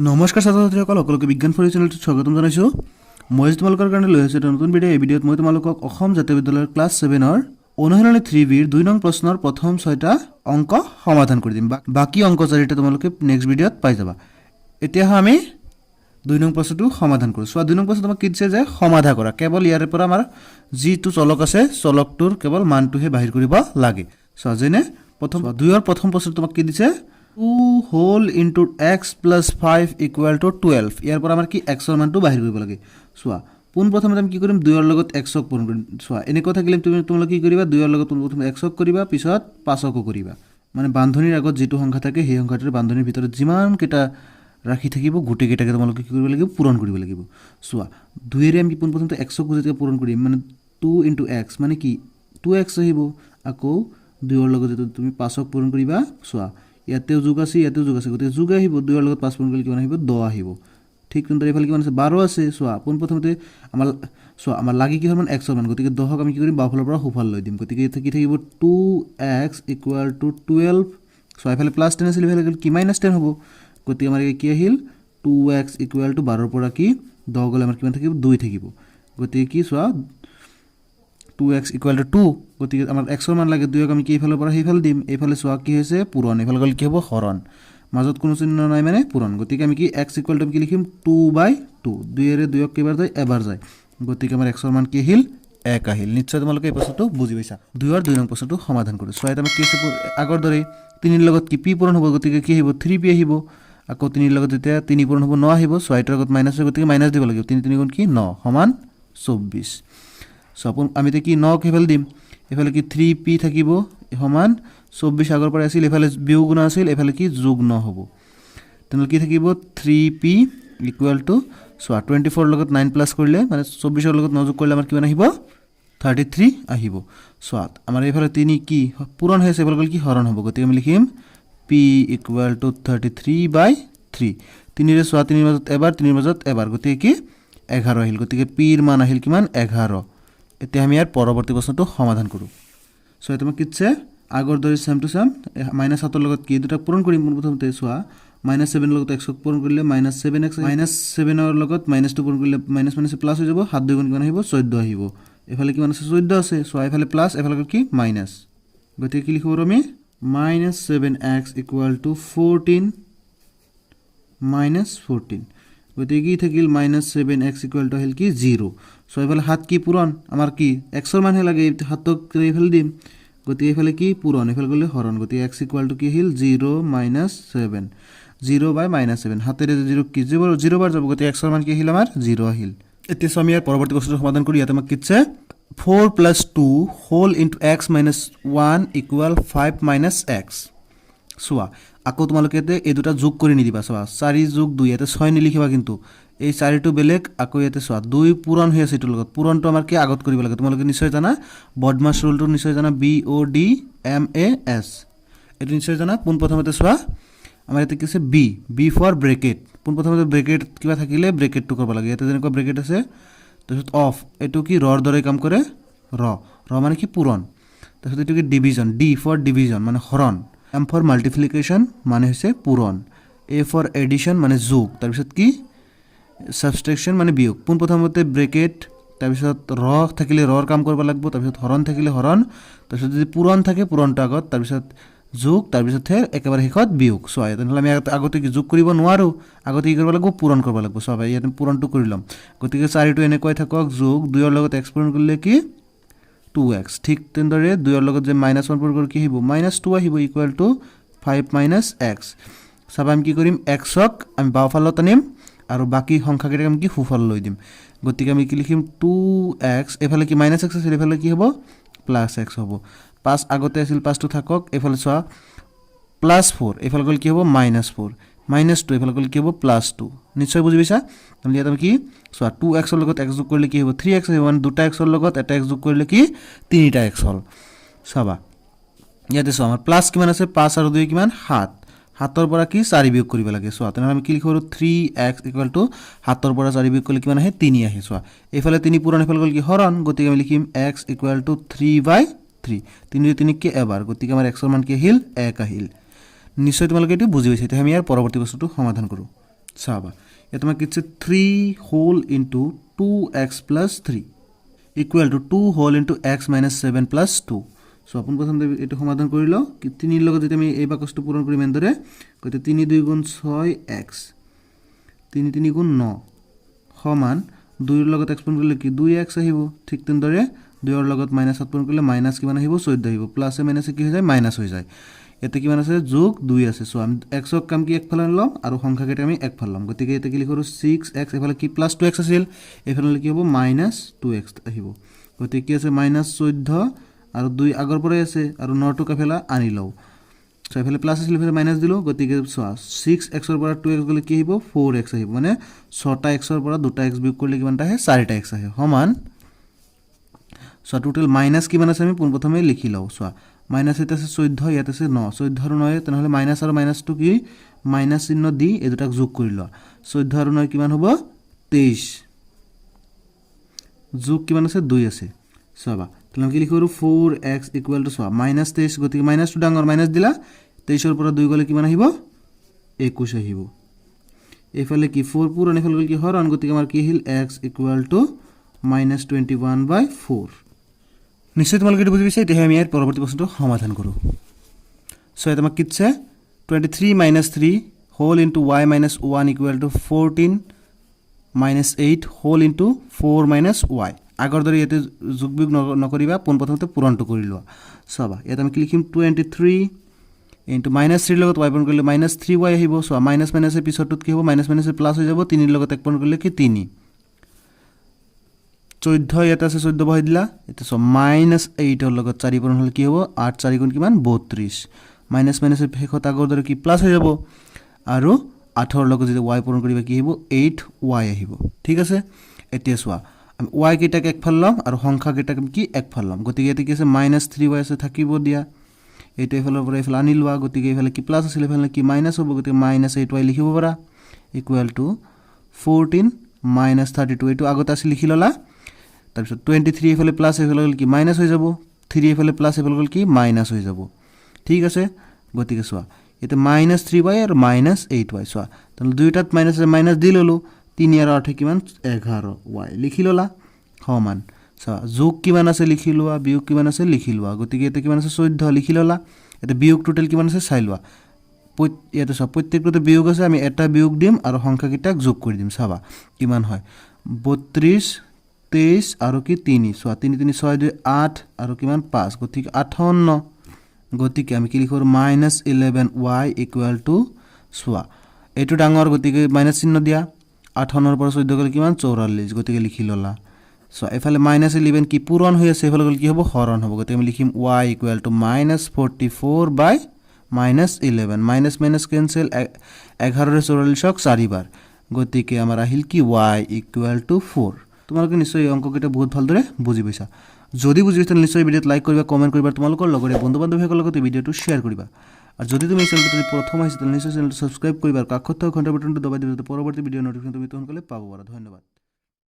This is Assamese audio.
নমস্কাৰ ছাত্ৰ-ছাত্ৰীসকল, সকলোকে বিজ্ঞান ফৰ চেনেলটোত স্বাগতম জনাইছোঁ। মই তোমালোকৰ কাৰণে লৈ আহিছোঁ এটা নতুন ভিডিঅ'। এই ভিডিঅ'ত মই তোমালোকক অসম জাতীয় বিদ্যালয়ৰ ক্লাছ 7ৰ অনুশীলনী 3Bৰ 2 নং প্ৰশ্নৰ প্ৰথম 6টা অংক সমাধান কৰি দিম। বাকি অংক 4টা তোমালোকে নেক্সট ভিডিঅ'ত পাই যাবা। এতিয়া আমি 2 নং প্ৰশ্নটো সমাধান কৰোঁ। চোৱা 2 নং প্ৰশ্ন তোমাক কি দিছে যে সমাধান কৰা। কেৱল ইয়াৰ পৰা আমাৰ যিটো চলক আছে চলকটোৰ কেৱল মানটোহে বাহিৰ কৰিব লাগে। চোৱা যেনে প্ৰথম 2ৰ প্ৰথম প্ৰশ্ন তোমাক কি দিছে 2 whole into x plus 5 equal to 12 ইয়াৰ পৰা আমাৰ কি x ৰ মানটো বাহিৰ কৰিব লাগে। চোৱা পোন প্ৰথমে আমি কি কৰিম 2 ৰ লগত x ক পূৰণ কৰিম। চোৱা এনেকৈ থাকিলে তোমালোকে কি কৰিবা 2 ৰ লগত প্ৰথমে x ক কৰিবা, পিছত 5 ক কৰিবা। মানে বান্ধনীৰ আগত যেটো সংখ্যা থাকে সেই সংখ্যাটোৰ বান্ধনীৰ ভিতৰত যিমান কেইটা ৰাখি থাকিব গোটেই কেইটাকে তোমালোকে কি কৰিব লাগিব পূৰণ কৰিব লাগিব। চোৱা 2 এৰে আমি পোন প্ৰথমে x ক যেতিয়া পূৰণ কৰিম মানে 2 into x মানে কি 2x আহিব। আকৌ 2 ৰ লগত যেটো তুমি 5 ক পূৰণ কৰিবা। চোৱা ইয়াতেও যোগ আছে ইয়াতেও যোগ আছে, গতিকে যোগ আহিব। 2 ৰ লগত 5 পূৰণ কৰিলে কিমান আহিব 10 আহিব। ঠিক তেনেদৰে এফালে কিমান আছে 12 আছে। চোৱা পোন প্ৰথমতে আমাৰ লাগি কি মান x ৰ মান, গতিকে 10ক আমি কি কৰিম বাওঁফালৰ পৰা সোঁফাল লৈ দিম। গতিকে কি থাকিব 2x equal to 12। চোৱা এফালে প্লাছ 10 আছিল, এফালে কি মাইনাছ 10 হ'ব। গতিকে আমাৰ কি আহিল 2x equal to 12ৰ পৰা কি 10 গ'লে আমাৰ কিমান থাকিব 2 থাকিব। গতিকে কি চোৱা 2x equal to 2, গতিকে আমাৰ x ৰ মান লাগে 2ক আমি কি এইফালৰ পৰা সেইফাল দিম। এইফালে চোৱা কি হৈছে পূৰণ, এইফালে গ'লে কি হ'ব হৰণ, মাজত কোনো চিহ্ন নাই মানে পূৰণ। গতিকে আমি কি x equal to কি লিখিম 2/2। 2 এৰে 2ক কেইবাৰ যায় এবাৰ যায়, গতিকে আমাৰ x ৰ মান কি আহিল 1 আহিল। নিশ্চয় তোমালোকে এই প্ৰশ্নটো বুজি পাইছা। 2ৰ 2 নং প্ৰশ্নটো সমাধান কৰোঁ। চোৱা এটা কি আছে আগৰ দৰে 3 ৰ লগত কি p পূৰণ হ'ব, গতিকে কি আহিব 3p আহিব। আকৌ 3 ৰ লগত যেতিয়া 3 পূৰণ হ'ব 9 আহিব। 6 ৰ লগত মাইনাছ হয়, গতিকে মাইনাছ দিব লাগিব। 3 গুণ কি 9 সমান 24। সপোন আমি কি 9 ক হেফাল দিম, এফালে কি 3p থাকিব সমান 24 আগৰ পৰা আছিল, এফালে বিয়োগ গুণ আছিল, এফালে কি যোগ 9 হ'ব। তেনে কি থাকিব 3p ইকুৱেল টু চোৱা 24 লগত 9 প্লাছ কৰিলে মানে 24 লগত 9 যোগ কৰিলে আমাৰ কিমান আহিব 33 আহিব। চোৱা আমাৰ এইফালে 3 কি পূৰণ হৈছে, এফালে কি হৰণ হ'ব। গতিকে আমি লিখিম p ইকুৱেল টু 33/3। 3 ৰে চোৱা 3 ৰ মাজত এবাৰ 3 ৰ মাজত এবাৰ, গতিকে কি 11 আহিল। গতিকে p ৰ মান আহিল কিমান 11। এতিয়া আমি ইয়াৰ পৰৱৰ্তী প্ৰশ্নটো সমাধান কৰোঁ। সো এটা কিছে আগৰ দৰে সেম টু সেম -7 ৰ লগত কি দুটা পূৰণ কৰিম। প্ৰথমতে চোৱা -7 ৰ লগত x ক পূৰণ কৰিলে -7x, -7 ৰ লগত -2 পূৰণ কৰিলে মাইনাছ প্লাছ হৈ যাব। 7 2 গুণ কিমান আহিব 14 আহিব। এফালে কিমান আছে 14 আছে। চোৱা এফালে প্লাছ এফালে কি মাইনাছ, গতিকে কি লিখিব আমি -7x equal to 14 -14। গতিকে কি থাকিল -7x equal to আহিল কি 0। সো এফালে 7 কি পূৰণ আমাৰ কি x ৰ মানহে লাগে, 7ক এইফালে দিম। গতিকে এইফালে কি পূৰণ, এইফালে গ'লে হৰণ। গতিকে x equal to কি আহিল 0 - 7, 0/-7। 7ৰে 0 কি 0 বাৰ যাব, গতিকে x ৰ মান কি আহিল আমাৰ 0 আহিল। এতিয়া আমি ইয়াৰ পৰৱৰ্তী প্ৰশ্নটো সমাধান কৰি ইয়াত আমাক কিছে 4 + 2 whole into x - 1 equal 5 - x। চোৱা আকৌ তোমালোকে এই দুটা যোগ কৰি নিদিবা। চোৱা 4 + 2 ইয়াতে 6 নিলিখিবা, কিন্তু এই 4টো বেলেগ, আকৌ ইয়াতে চোৱা 2 পূৰণ হৈ আছে। এটোৰ লগত পূৰণটো আমাৰ কি আগত কৰিব লাগে। তোমালোকে নিশ্চয় জানা বডমাছ ৰুলটো নিশ্চয় জানা, BODMAS এটো নিশ্চয় জানা। পোন প্ৰথমতে চোৱা আমাৰ ইয়াতে কি আছে বি ফৰ ব্ৰেকেট। পোন প্ৰথমতে ব্ৰেকেট কিবা থাকিলে ব্ৰেকেটটো কৰিব লাগে। ইয়াতে যেনেকুৱা ব্ৰেকেট আছে, তাৰপিছত অফ এটো কি ৰৰ দৰে কাম কৰে। ৰ মানে কি পূৰণ। তাৰপিছত এটো কি ডিভিজন, ডি ফৰ ডিভিজন মানে হৰণ, এম ফৰ মাল্টিপ্লিকেশ্যন মানে হৈছে পূৰণ, এ ফৰ এডিশ্যন মানে যোগ, তাৰপিছত কি সাবষ্ট্ৰেকশ্যন মানে বিয়োগ। পোন প্ৰথমতে ব্ৰেকেট, তাৰপিছত ৰ থাকিলে ৰৰ কাম কৰিব লাগিব, তাৰপিছত হৰণ থাকিলে হৰণ, তাৰপিছত যদি পূৰণ থাকে পূৰণটো আগত, তাৰপিছত যোগ, তাৰপিছতহে একেবাৰে শেষত বিয়োগ। চোৱা তেনেহ'লে আমি আগতে যোগ কৰিব নোৱাৰোঁ, আগতে কি কৰিব লাগিব পূৰণ কৰিব লাগিব। চোৱা ইয়াতে পূৰণটো কৰি ল'ম। গতিকে 4টো এনেকৈ থাকক, যোগ 2 ৰ লগত x পূৰণ কৰিলে কি 2x। ঠিক তেনেদৰে 2 ৰ লগত যে -1 পূৰণ কৰিলে কি আহিব -2 আহিব ইকুৱেল টু 5 - x। চাবা আমি কি কৰিম x-ক আমি বাওঁফালত আনিম আৰু বাকী সংখ্যাকেইটাক আমি কি সোঁফাল লৈ দিম। গতিকে আমি কি লিখিম 2x, এফালে কি -x আছিল, এফালে কি হ'ব +x হ'ব। 5 আগতে আছিল 5টো থাকক। এফালে চোৱা +4 এফালে গ'লে কি হ'ব -4, -2 এফালে গ'লে কি হ'ব +2। নিশ্চয় বুজি পাইছা। তাহলে ইয়াত আমি কি চোৱা 2x ৰ লগত x যোগ কৰিলে কি হ'ব 3x আহিব। মানে দুটা x ৰ লগত এটা x যোগ কৰিলে কি 3টা x হ'ল। চাবা ইয়াতে চোৱা আমাৰ প্লাছ কিমান আছে 5 আৰু 2 কিমান 7, 7ৰ পৰা কি 4 বিয়োগ কৰিব লাগে। চোৱা তেনেহ'লে আমি কি লিখিব পাৰোঁ 3x equal to 7ৰ পৰা 4 বিয়োগ কৰিলে কিমান আহে 3 আহে। চোৱা এইফালে 3 পূৰণ, এইফালে গ'ল কি হৰণ, গতিকে আমি লিখিম x equal to 3/3। 3 কি এবাৰ, গতিকে আমাৰ x ৰ মান কি আহিল 1 আহিল। নিশ্চয় তোমালোকে এইটো বুজি পাইছা। এতিয়া আমি ইয়াৰ পৰৱৰ্তী বস্তুটো সমাধান কৰোঁ। চাবা এটা তোমাক কিছে 3 whole into 2x plus 3 equal to 2 whole into x minus 7 plus 2 so আপোন প্ৰথমতে এটো সমাধান কৰি লও 3 ৰ লগত যদি আমি এই বাকসটো পূৰণ কৰিম এন্দৰে কইতে 3 2 গুণ 6x 3 3 গুণ 9 সমান 2 ৰ লগত এক্সপোনেন্ট কৰিলে কি 2x আহিব ঠিক তেনদৰে 2 ৰ লগত মাইনাস এক্সপোনেন্ট কৰিলে মাইনাস কিমান আহিব 14 আহিব প্লাস এ মাইনাস কি হৈ যায় মাইনাস হৈ যায় এতে কিমান আছে যোগ 2 আছে সো আমি x ক কাম কি এক ফালে লম আৰু সংখ্যা কেটা আমি এক ফালে লম গতিকে এতে কি লিখৰো 6x এফালে কি প্লাস 2x আছিল এফালে কি হ'ব মাইনাস 2x আহিব গতিকে কি আছে মাইনাস 14 আৰু 2 আগৰ পৰে আছে আৰু 9 টু কাফেলা আনি লও সো এফালে প্লাস আছিল এফালে মাইনাস দিলো গতিকে 6x ৰ পৰা 2x গলে কি আহিব 4x আহিব মানে 6টা x ৰ পৰা 2টা x বিয়োগ কৰিলে কিমানটা আহে 4টা x আহে সমান সো টোটাল মাইনাস কিমান আছে আমি প্ৰথমে লিখি লও সো মাইনাস এটা আছে 14 ইয়াত আছে 9 14 আৰু 9 তেনহলে মাইনাস আৰু মাইনাস টু কি মাইনাস চিহ্ন দি এই দুটাক যোগ কৰি লও 14 আৰু 9 কিমান হ'ব 23 যোগ কিমান আছে 2 আছে সবা তেনহলে কি লিখো 4x ইকুয়াল টু মাইনাস 23 গতিকে মাইনাস টু ডাঙৰ মাইনাস দিলা 23 ৰ পৰা 2 গলে কিমান আহিব 21 আহিব এফালে কি 4 পুৰণ এফালে গলে কি হৰণ গতিকে আমাৰ কি হিল x ইকুয়াল টু -21/4 নিশ্চয় তোমালোকে বুজি পাইছা এতিয়া আমি ইয়াৰ পৰৱৰ্তী প্ৰশ্নটো সমাধান কৰো সো এটা আমাক কিছে 23 - 3 whole into y - 1 equal to 14 - 8 whole into 4 - y আগৰ দৰে এতে যোগ বিয়োগ নকৰিবা পোন প্ৰথমতে পূৰণটো কৰি লোৱা সবা এটা আমি কি লিখিম 23 ইনটু -3 লগত y পূৰণ কৰিলে -3y আহিব সো মাইনাস মাইনাসে পিছৰটোত কি হ'ব মাইনাস মাইনাসে প্লাস হৈ যাব 3 ৰ লগত এক পূৰণ কৰিলে কি 3 14 ইয়াত আছে 14 বহাই দিলা এটা সো -8 ৰ লগত 4 পূৰণ হলে কি হ'ব 8 4 গুণ কিমান 32 মাইনাস মাইনাসে শেষত আগৰ দৰে কি প্লাস হৈ যাব আৰু 8 ৰ লগত যদি y পূৰণ কৰিবা কি হ'ব 8y আহিব ঠিক আছে এতিয়া সোৱা আমি y কেটাক এক ফাল লম আৰু সংখ্যা কেটাক কি এক ফাল লম গতিকে এতে কি আছে -3y আছে থাকিব দিয়া এইটো এফালৰ পৰা এফাল আনি লোৱা গতিকে এফালে কি প্লাস আছিল এফালে কি মাইনাস হ'ব গতিকে -8y লিখিব পাৰা ইকুয়াল টু 14 - 32 এইটো আগত আছিল লিখি ললা তাৰপিছত 23 এফালে প্লাস এফালে কি মাইনাস হৈ যাব 3 এফালে প্লাস এফালে কি মাইনাস হৈ যাব ঠিক আছে গতিকে সোৱা এতে -3y আৰু -8y সোৱা তাহলে দুইটাত মাইনাস মাইনাস দি ললো 3 আৰু 8 কিমান 11y লিখি ললা সমান সোৱা যোগ কিমান আছে লিখি লোৱা বিয়োগ কিমান আছে লিখি লোৱা গতিকে এতে কিমান আছে 14 লিখি ললা এতে বিয়োগ টোটাল কিমান আছে চাই লোৱা ইয়াতে সব প্ৰত্যেকটোতে বিয়োগ আছে আমি এটা বিয়োগ দিম আৰু সংখ্যা কিটাক যোগ কৰি দিম চাবা কিমান হয় 32 23 আৰু কি 3 সোৱা 3 3 6 2 8 আৰু কিমান 5 গতিকে 58 গতিকে আমি কি লিখৰ -11y ইকুয়াল টু সোৱা এটো ডাঙৰ গতিকে মাইনাস চিহ্ন দিয়া 58 ৰ পৰা 14 গলে কিমান 44 গতিকে লিখি ললা সো এফালে -11 কি পূৰণ হৈ আছে এফালে গলে কি হ'ব হৰণ হ'ব গতিকে আমি লিখিম y equal to -44/-11 minus minus cancel 11 ৰ 44ক 4 বাৰ গতিকে আমাৰ আহিল কি y ইকুয়াল টু 4 তোমালোকে নিশ্চয় অংক কেটা বহুত ভালদৰে বুজি পাইছা যদি বুজি পাইছা নিশ্চয় ভিডিওত লাইক কৰিবা কমেন্ট কৰিবা তোমালোকৰ লগৰে বন্ধু-বান্ধৱীসকলৰ লগত ভিডিওটো শেয়াৰ কৰিবা আৰু যদি তুমি চেনেলটো প্ৰথম আহিছা তেনে নিশ্চয় চেনেলটো সাবস্ক্ৰাইব কৰিবা আৰু কাষত থকা ঘণ্টা বাটনটো দবাই দিবা পৰৱৰ্তী ভিডিও নটিফিকেশ্যন তুমি সোনকালে পাব পাৰা ধন্যবাদ